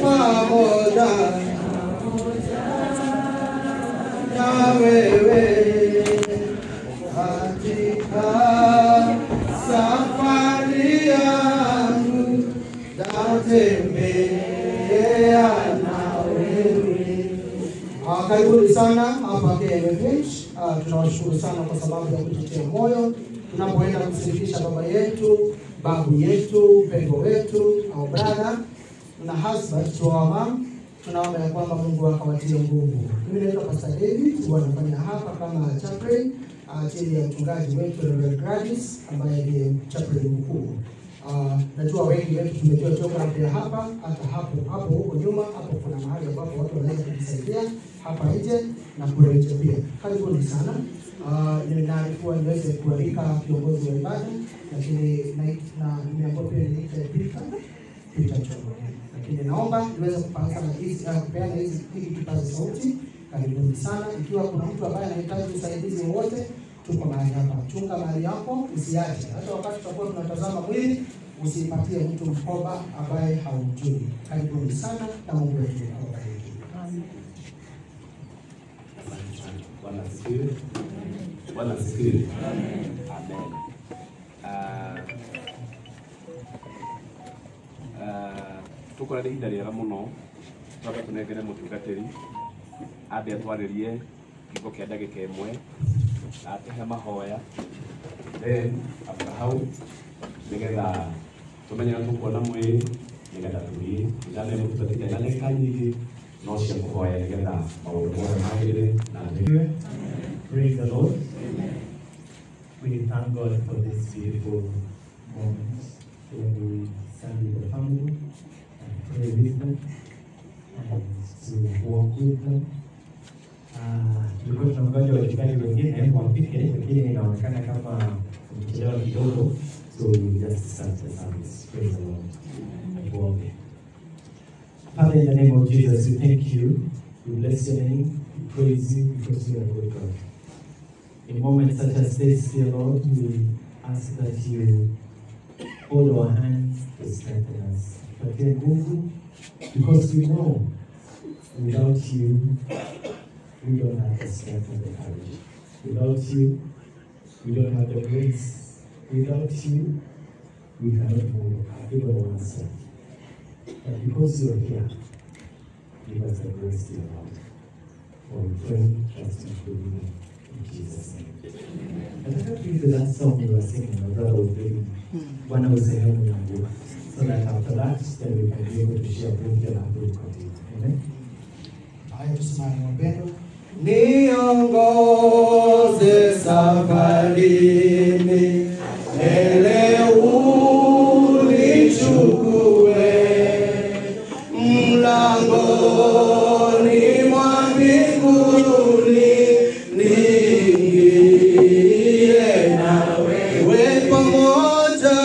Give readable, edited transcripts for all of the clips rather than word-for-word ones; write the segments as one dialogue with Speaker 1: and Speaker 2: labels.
Speaker 1: pamoja na wewe katika safari yangu, natembea na wewe. Karibuni sana hapa KMFH. Tunawashukuru sana kwa sababu ya kututia moyo tunapoenda kushirikisha baba yetu, babu yetu, pengo wetu, au brother na husband to our mom. Tunaomba ya kwamba Mungu akawatie nguvu. Mimi naitwa Pastor David, huwa nafanya hapa kama chaplain chini ya mchungaji wetu Reverend Gladys ambaye ndiye chaplain mkuu. Najua wengi wetu tumejua geography hapa, hata hapo huko nyuma hapo kuna mahali ambapo watu wanaweza kujisaidia hapa nje na kule pia. Karibuni sana. Nilikuwa niweze kualika kiongozi wa ibada, lakini nimeambiwa pia niite Peter Cholo. Lakini naomba niweze kupeana hiki kipaza sauti. Karibuni sana. Ikiwa kuna mtu ambaye anahitaji usaidizi wote, tuko mahali hapa. Chunga mahali yako, usiache. Hata wakati tutakuwa tunatazama mwili, usipatie mtu mkoba ambaye haumjui. Karibuni sana na Mungu wetu akubariki.
Speaker 2: Bwana asifiwe. Bwana asifiwe. Amen. Tuko na ihinda rĩega mũno twaba tũnengere mũtungatĩri ambe atwarĩrie kiugo kĩa ndagĩka ĩmwe atũhe mahoya, then after hau nĩgetha tũmenye tũkuona mwĩrĩ nĩgetha tũthiĩ ithane mũtungatĩri na ndagĩka nyingĩ no cia kũhoya nĩgetha maũndũ mothe magĩrĩre na thĩ.
Speaker 3: Praise the Lord. We thank God for this beautiful moment when we stand with the family and pray with them and to walk with them. Tulikuwa tunangoja wachungaji wengine wapike, lakini inaonekana kama mchelewa kidogo, so we just start the service. Praise the Lord. Father, in the name of Jesus, we thank you. We bless your name. We praise you because you are good God. In moments such as this, dear Lord, we ask that you hold our hands to strengthen us. Because we know without you, we don't have the strength and the courage. Without you, we don't have the grace. Without you, we cannot move even one step. But because you are here, give us the grace, dear Lord. For we pray, trust and believe in Jesus' name. And I hope you that song you were singing, my brother was doing, when I was a young book, so that after that, then we can be able to share with and book of it. Amen.
Speaker 1: Haya, tusimame wapendwa. Niongoze safarini, ele unichukue mlangoni mwa mbinguni, niingie na wewe pamoja,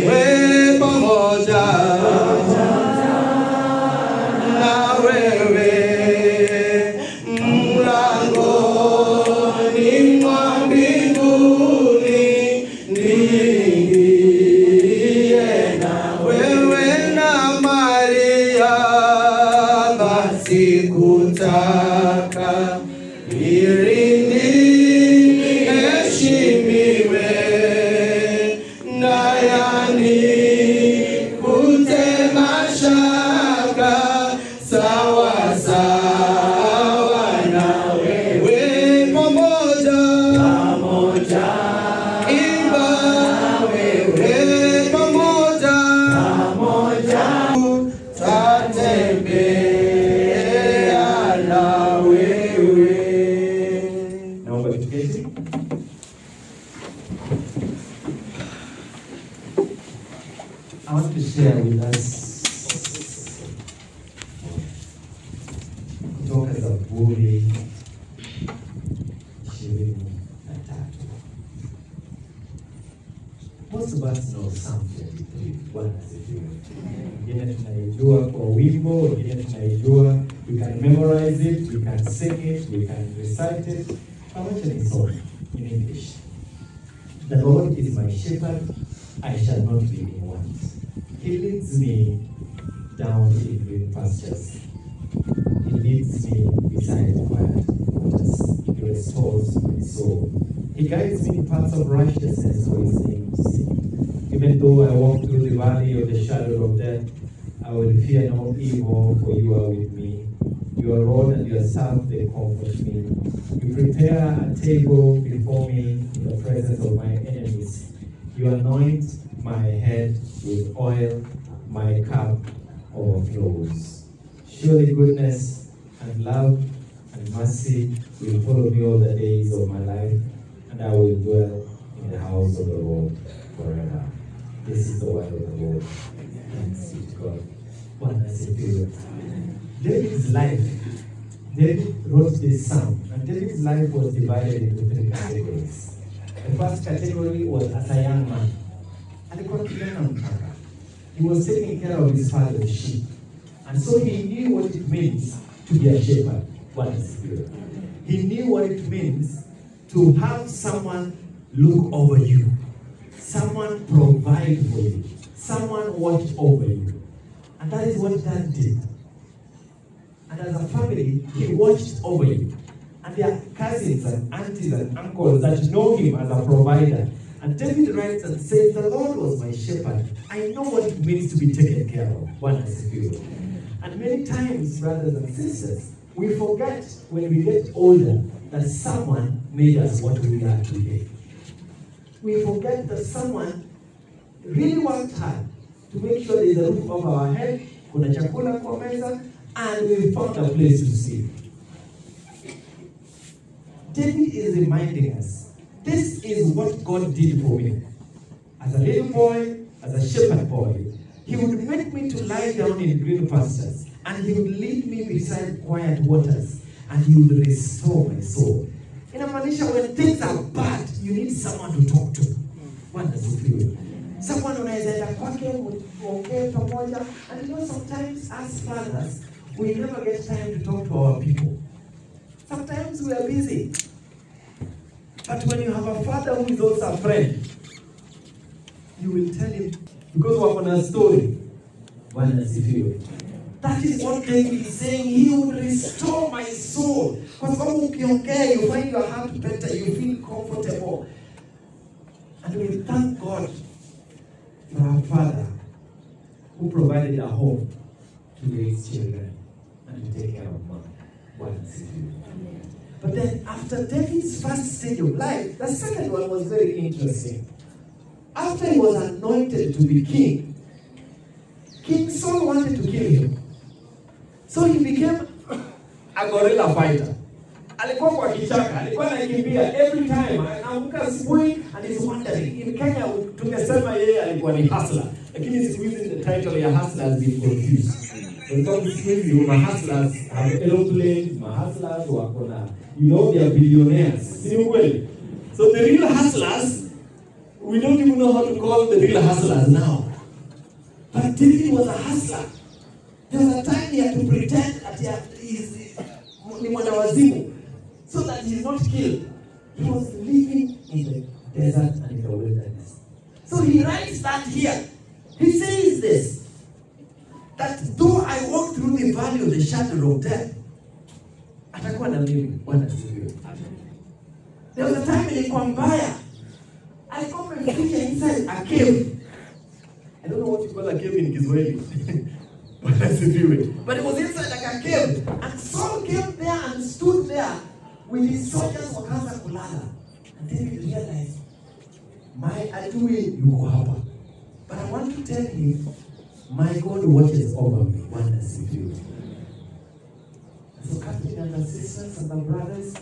Speaker 1: wewe pamoja na wewe mlangoni mwa mbinguni, niingie na wewe na Maria, basi kutaka ili niheshimiwe na yani kutema shaka sawa sawa na wewe pamoja imba wewe pamoja tatembea na wewe.
Speaker 3: Naomba tuketi. I want to share with us kutoka Zaburi 23. Most of us know Psalm 23. Bwana asifiwe. Wengine tunaijua kwa wimbo, wengine tunaijua, we can memorize it, we can sing it, we can recite it. How much is it in English? The Lord is my shepherd, I shall not be in want. He leads me down in green pastures. He leads me beside quiet waters. He restores my soul. He guides me in paths of righteousness for his name's sake. Even though I walk through the valley of the shadow of death, I will fear no evil, for you are with me. Your rod and your staff, they comfort me. You prepare a table before me in the presence of my enemies. You anoint my head with oil, my cup overflows. Surely goodness and love and mercy will follow me all the days of my life, and I will dwell in the house of the Lord forever. This is the word of the Lord. Thanks be to God. One as a period. David's life, David wrote this psalm, and David's life was divided into 3 categories. The first category was as a young man. He was taking care of his father's sheep. And so he knew what it means to be a shepherd. One as a period. He knew what it means to have someone look over you, someone provide for you, someone watch over you. And that is what Dad did. And as a family, he watched over you. And there are cousins and aunties and uncles that know him as a provider. And David writes and says, the Lord was my shepherd. I know what it means to be taken care of. One as a period. And many times, brothers and sisters, we forget when we get older that someone made us what we are today. We forget that someone really worked hard to make sure there's a roof over our head, kuna chakula kwa meza, and we found a place to sleep. David is reminding us, this is what God did for me. As a little boy, as a shepherd boy, he would make me to lie down in green pastures, and he would lead me beside quiet waters, and he would restore my soul. In a Malaysia, when things are bad, you need someone to talk to. What does it feel? Someone unaweza kwake muongee pamoja. And you know, sometimes as fathers, we never get time to talk to our people. Sometimes we are busy. But when you have a father who is also a friend, you will tell him, because we're on a story. One as if you. That is what David is saying. He will restore my soul. Because when you find your heart better, you feel comfortable. And we thank God for our Father who provided a home to raise children and to take care of mom. One as if you. But then after David's first stage of life, the second one was very interesting. After he was anointed to be king, King Saul wanted to kill him. So he became a guerrilla fighter. Alikuwa kwa kichaka, alikuwa anakimbia every time. Anaamka asubuhi and he's wondering. In Kenya tungesema yeye alikuwa ni hustler. Lakini siku hizi the title ya hustler has been confused. Because siku hizi hustlers have aeroplanes, hustlers wako na, you know, they are billionaires. Si ukweli? So the real hustlers, we don't even know how to call the real hustlers now. But David was a hustler. There was a time he had to pretend that he is so that he is not killed. He was living in the desert and in the wilderness. So he writes that here. He says this, that though I walk through the valley of the shadow of death, atakuwa na mimi. There was a time ilikuwa mbaya. Alikuwa ameficha inside a cave. I don't know what you call a cave in Kiswahili. But it was inside like a cave. And Saul came there and stood there with his soldiers wakaanza kulala. And then he realized, my adui yuko hapa. But I want to tell him, my God watches over me. One as if you. So Catholic and sisters and brothers,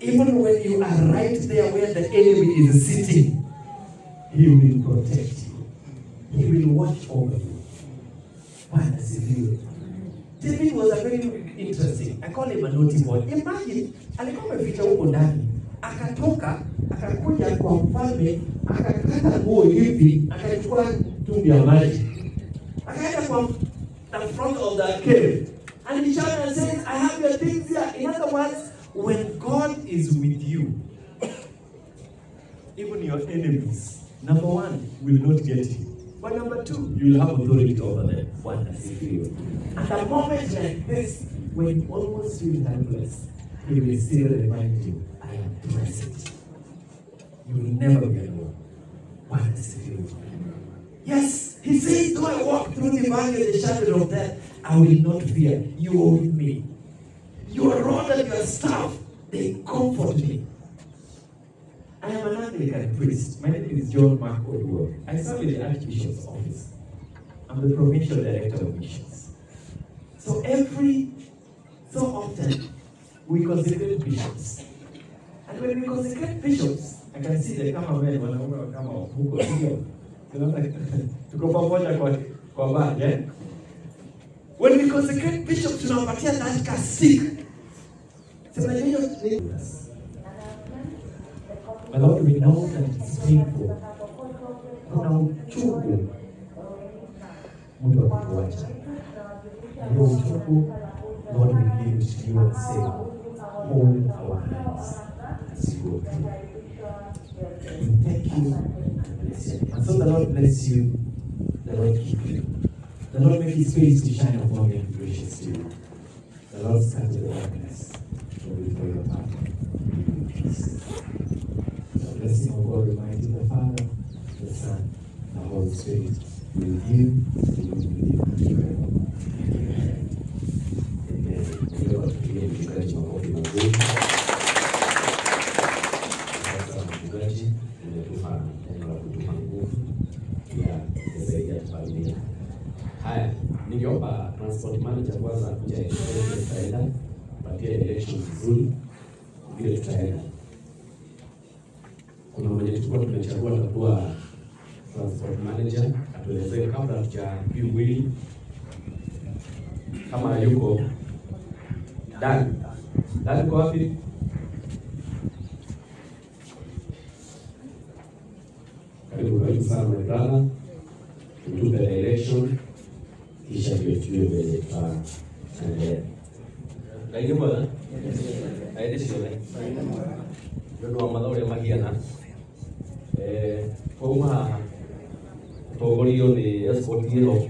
Speaker 3: even when you are right there where the enemy is sitting, he will protect you. He will watch over you. One as if you. David was a very interesting. I call him a naughty boy. Imagine, alikuwa ameficha huko ndani. Akatoka, akakuja kwa mfalme, akakata nguo hivi, akachukua tungi ya maji. Akaenda kwa the front of the cave. And he shouted and said, I have your things here. In other words, when God is with you, even your enemies Number one, will not get you. But number two, you will have authority over them. One as if you. At a moment like this, when you almost feel helpless, he will still remind you, I am present. You will never be alone. One as if you. Yes, he says, though I walk through the valley of the shadow of death, I will not fear. You are with me. Your rod and your staff, they comfort me. I am an Anglican priest. My name is John Mark Odwor. I serve in the Archbishop's office. I'm the provincial director of missions. So often, we consecrate bishops. And when we consecrate bishops, I can see the cameramen wanaume kama huko sio. Tuko pamoja kwa band, eh? When we consecrate bishops, tunawapatia that castic. Sema hiyo ni but Lord, we know that it's painful. Kuna uchungu mtu akikuacha. Na hiyo uchungu, Lord, we give it to you and say, hold our hands as you go through. We thank you and bless you. And so the Lord bless you, the Lord keep you. The Lord make his face to shine upon you and be gracious to you. The Lord scatter the darkness before your path. Peace. The blessing of God reminds you, the Father, the Son, and the Holy Spirit with you, with you forever. Amen. Mchungaji makofi mazuri. Sasa mchungaji umetupa neno la kutupa nguvu ya kusaidia familia. Haya, ningeomba transport manager kwanza kuja tutaenda patia direction vizuri vile tutaenda. Kuna mmoja tulikuwa tumechagua atakuwa transport manager, atuelezee kabla hatujapiga mwili kama yuko Dan kwa wapi? Karibu sana my brother, tutupe direction kisha ndio tujue vile tutaendelea. Ndio bwana. Aende shule. Ndio amadhore mahiana. Kwa togorio ni escort hilo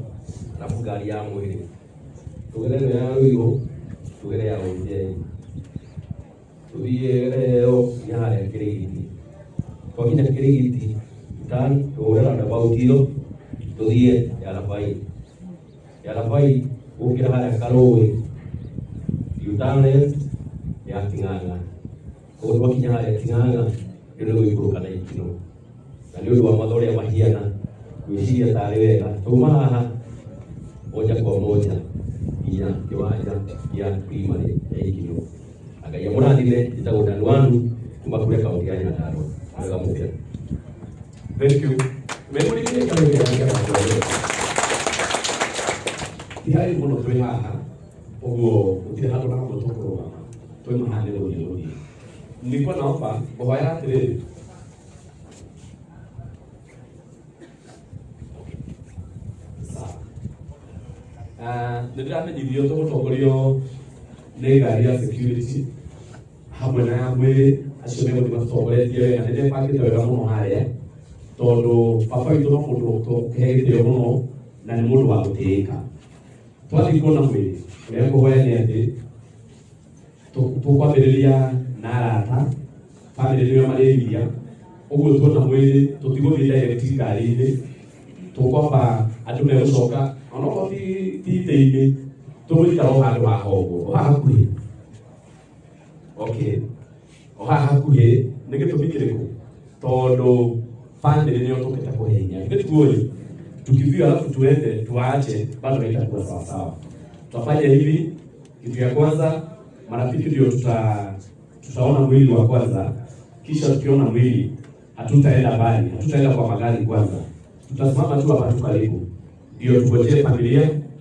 Speaker 3: na fugari ya mwili. Tugerero ya ruyo, tugere ya onje. Tubiye leo ya kirigiti. Kwa kina kirigiti tan tugera na bautilo tudiye ya la bai ukira haya karowe yutane ya Ting'ang'a kwa wakinya ya Ting'ang'a ndio ikuruka na ikino na ndio wa mathore ya mahiana kuishia tare wega tuma haha moja kwa moja ya kiwanja ya primary ya ikino agaya muradile itagoda wandu kumakule kaunti ya Nyandarua aga mupya. Thank you. Memori ile kama ya Tihari mono twe haha ogo utire hado na moto ko twe mahale lo ni nilikuwa naomba bohaya atire ndio amenyithio togorio nĩ ngari ya security hamwe na mwĩrĩ acio nĩ gũthiĩ matongoretie wega nĩ ndĩbangĩte wega mũno harĩa tondũ baba witũ no mũndũ tũkĩhe gĩtĩo mũno na nĩ mũndũ wa gũtĩĩka. Twathiĩ kuona mwĩrĩ ũrĩa ngũhoya nĩ atĩ tũkwambĩrĩria na arata bamĩrĩ nĩo marĩrĩria ũguo tuona mwĩrĩ tũtigũthiĩ direct ngari-inĩ tũkwamba andũ megũcoka onokorwo ti itĩ-inĩ tũgũikara o handũ haha ũguo o haha hakuhĩ. Okay, o haha hakuhĩ nĩ gĩtũmi kĩrĩkũ? Tondũ bamĩrĩ nĩo tũkĩte kũhe hinya gĩtiguo tukivyo alafu tuende tuache bado haitakuwa sawa sawa. Tutafanya hivi, kitu ya kwanza marafiki ndio tutaona mwili wa kwanza, kisha tukiona mwili hatutaenda mbali, hatutaenda kwa magari kwanza. Tutasimama tu hapa tu karibu. Ndio tungojee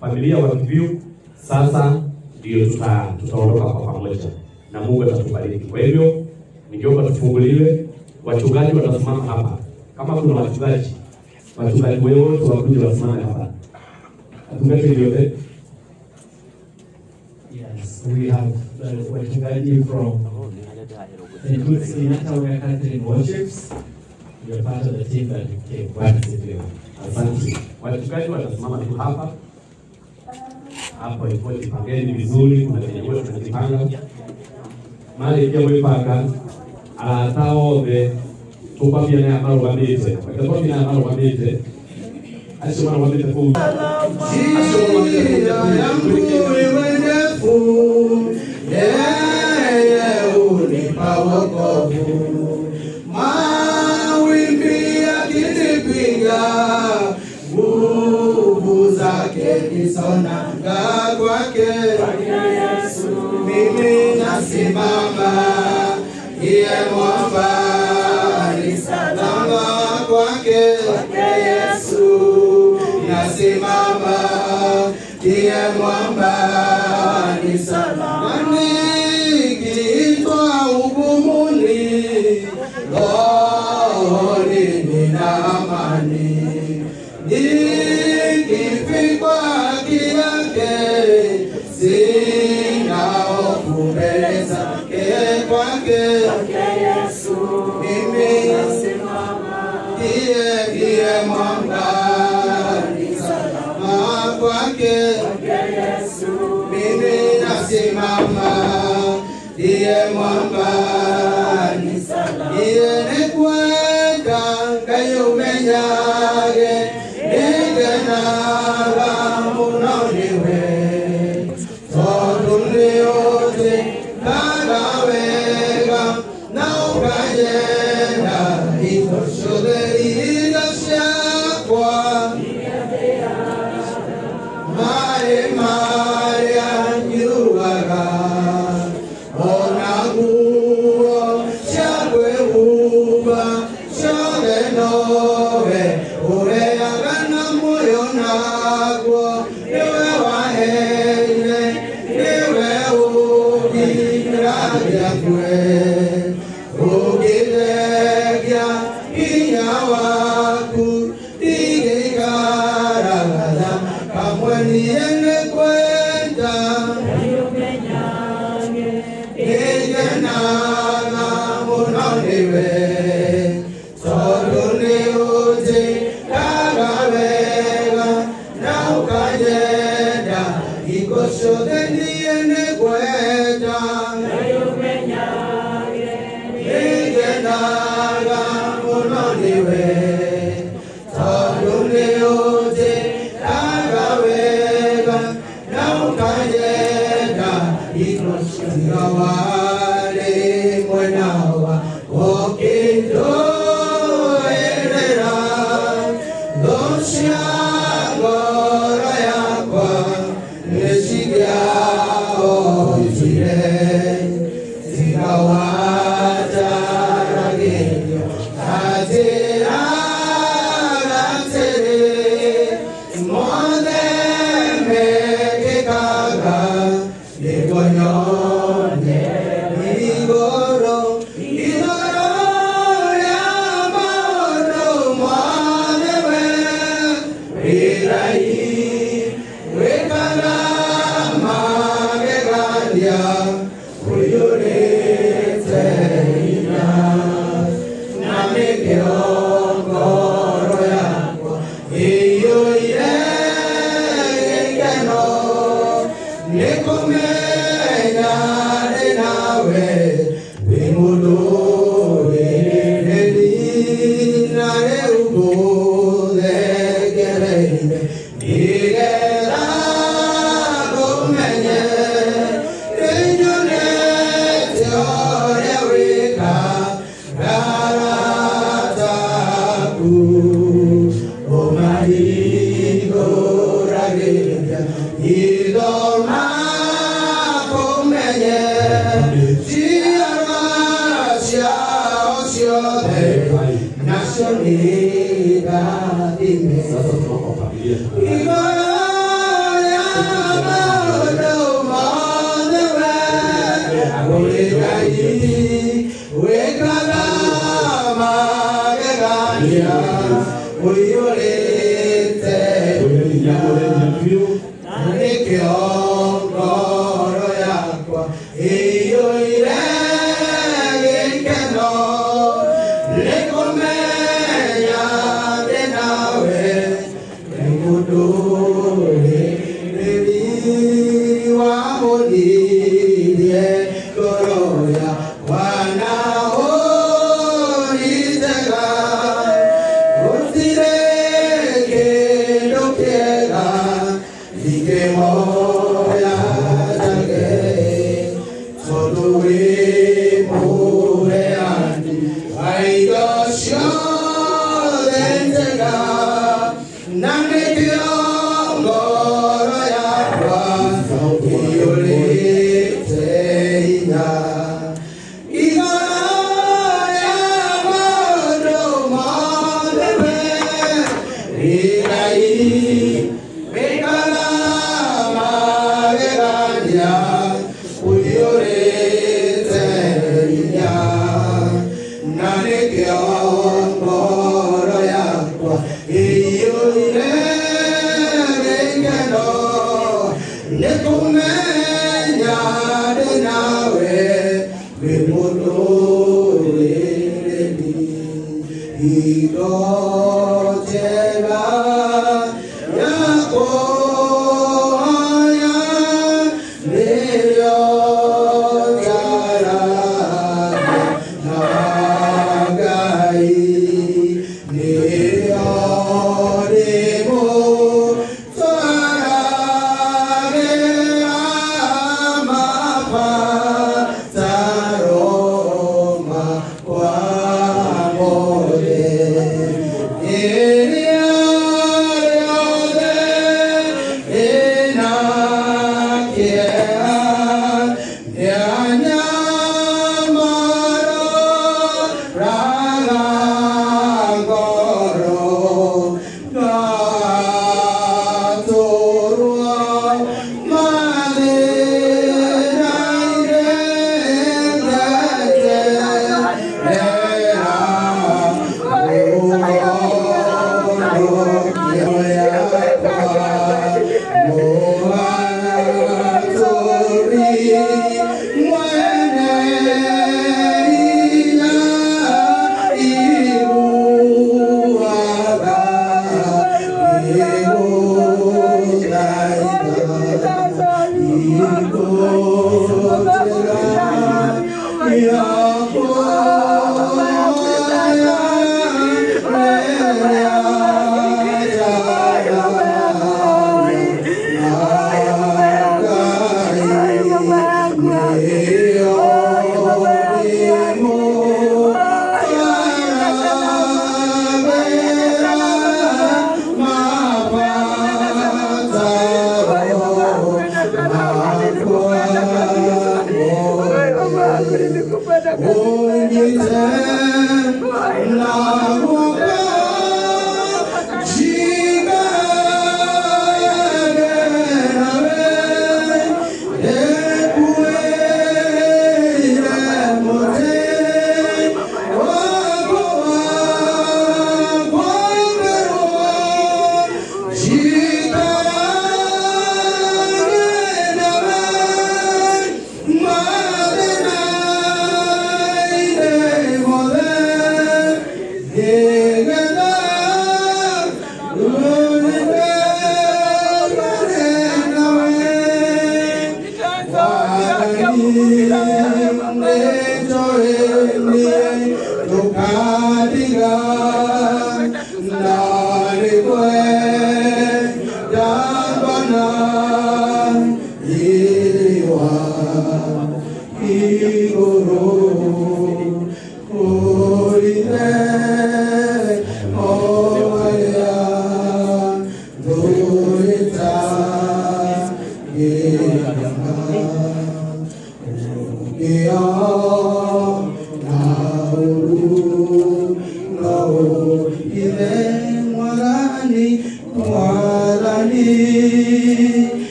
Speaker 3: familia wa Kivyu, sasa ndio tutaondoka kwa pamoja na Mungu atatubariki. Kwa hivyo ningeomba tufunguliwe, wachungaji watasimama hapa. Kama kuna wachungaji wote wakuja wasimame hapa. Wachungaji ndio
Speaker 4: Yes, we have the wachungaji from the Good Kenyatta Catherine Worships.
Speaker 3: You're part of the team that came. Bwana asifiwe.
Speaker 2: Asante. Wachungaji watasimama tu hapa. Hapo ipo jipangeni vizuri, kuna venye wewe tunajipanga. Mali pia wepanga ataombe tupapia na amaro wamete. Watapapia na amaro wamete. Asio wana wamete fu.
Speaker 1: Jina yangu iwe ndefu. Yeye unipa wokovu. Mawimbi yakinipiga, nguvu zake nisonanga kwake. Mimi nasimama, yeye mwamba ni salama kwake. Yesu nasimama, yeye mwamba ni salama. Nikiitwa hukumuni, rohoni nina amani. Nikifikwa haki yake, sina hofu mbele zake kwake. Yesu mimi nasimama, ndiye mwamba ni salama kwake. Yesu mimi nasimama, ndiye mwamba ni salama. Ndiye nekwenda ngayumenyage, nigenaga munoniwe. Toduniote kagawega na ukajenda, itoshode idashakwa. Maria nyuwaga, onaguo chakwe uba, shode nowe, ureaga na moyo nagwo. Niwe wahele, niwe ubiragia kwe, ugilegia hinya waku, igigaragaza kamwe niende kwenda. Nigenaga munoniwe, toduniuti kagawega na ukajenda, ikoshode niende kwenda. Nigenaga munoniwe, toduniuti kagawega na ukajenda, ikoshode wale mwenawa okindoerera dosha gora yakwa nesigyao jire zikawataragio atere monde mekekaga negonyone igoro ya maono mwanewe irai wekana magegania uyurete ina na mekeongoro yako iyo yekeno nikumenya nawe wimudu na eubude gereine igera gomenye inyonete orewika garataku omaigo rageria idoma komenye tiarasia osiode nationida ime igaya maodo manewe uligai wekana magegania uyolete nikiongoro yakwa iyo iregekeno nikomenya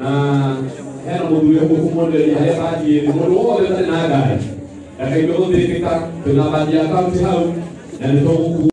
Speaker 5: na hena muthuri kumwonderia haria bathie mundu wothe tari na ngari akaigua guthikika twina bathi ya kaunti hau na nituguku